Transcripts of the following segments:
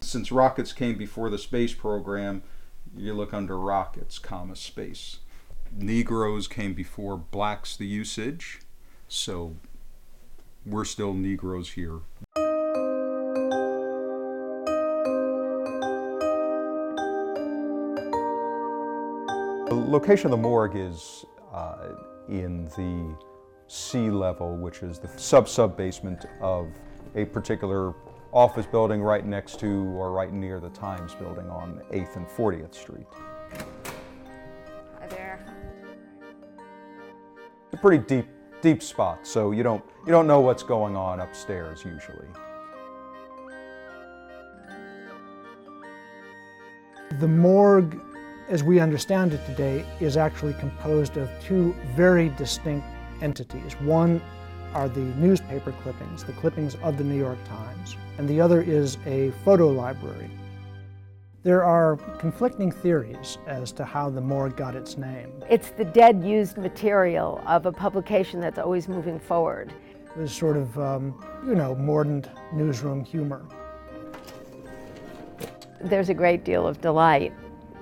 Since rockets came before the space program, you look under rockets, comma, space. Negroes came before blacks, the usage, so we're still Negroes here. The location of the morgue is in the sea level, which is the sub-basement of a particular office building right next to or right near the Times building on 8th and 40th Street. Hi there. It's a pretty deep spot, so you don't know what's going on upstairs usually. The morgue, as we understand it today, is actually composed of two very distinct entities. One are the newspaper clippings, the clippings of the New York Times, and the other is a photo library. There are conflicting theories as to how the morgue got its name. It's the dead used material of a publication that's always moving forward. It was sort of, mordant newsroom humor. There's a great deal of delight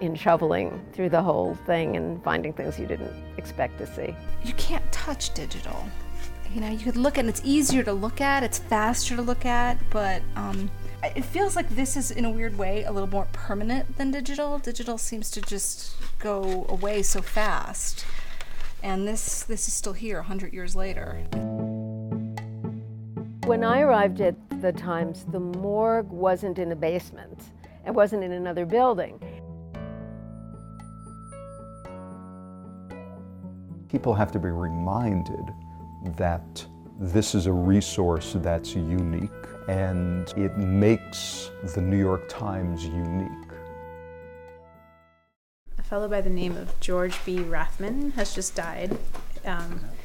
in shoveling through the whole thing and finding things you didn't expect to see. You can't touch digital. You know, you could look at it, it's easier to look at, it's faster to look at, but it feels like this is, in a weird way, a little more permanent than digital. Digital seems to just go away so fast. And this is still here 100 years later. When I arrived at the Times, the morgue wasn't in a basement. It wasn't in another building. People have to be reminded that this is a resource that's unique, and it makes the New York Times unique. A fellow by the name of George B. Rathman has just died.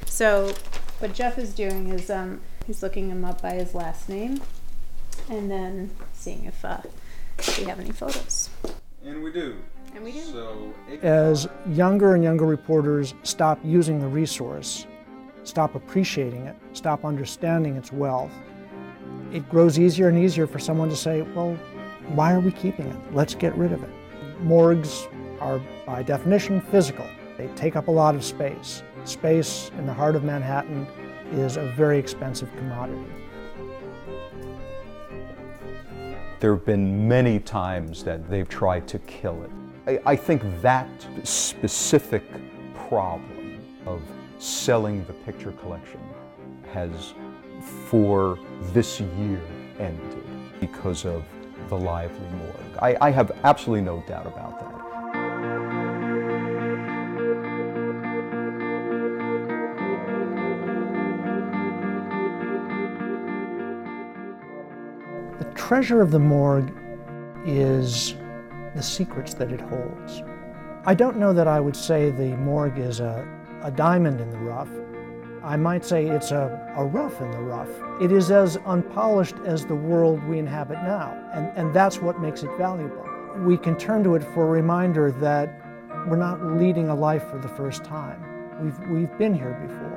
So what Jeff is doing is he's looking him up by his last name and then seeing if we have any photos. And we do. And we do. So, As younger and younger reporters stop using the resource, stop appreciating it, stop understanding its wealth, it grows easier and easier for someone to say, well, why are we keeping it? Let's get rid of it. Morgues are, by definition, physical. They take up a lot of space. Space in the heart of Manhattan is a very expensive commodity. there have been many times that they've tried to kill it. I think that specific problem of selling the picture collection has, for this year, ended because of the Lively Morgue. I have absolutely no doubt about that. The treasure of the morgue is the secrets that it holds. I don't know that I would say the morgue is a diamond in the rough. I might say it's a rough in the rough. It is as unpolished as the world we inhabit now, and that's what makes it valuable. We can turn to it for a reminder that we're not leading a life for the first time. We've been here before.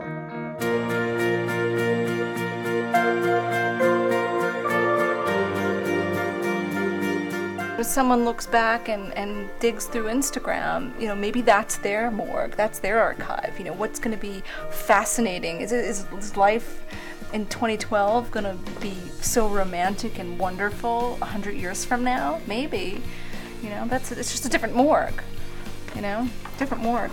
If someone looks back and digs through Instagram, you know, maybe that's their morgue, that's their archive. You know, what's going to be fascinating? Is life in 2012 going to be so romantic and wonderful 100 years from now? Maybe. You know, it's just a different morgue. You know, different morgue.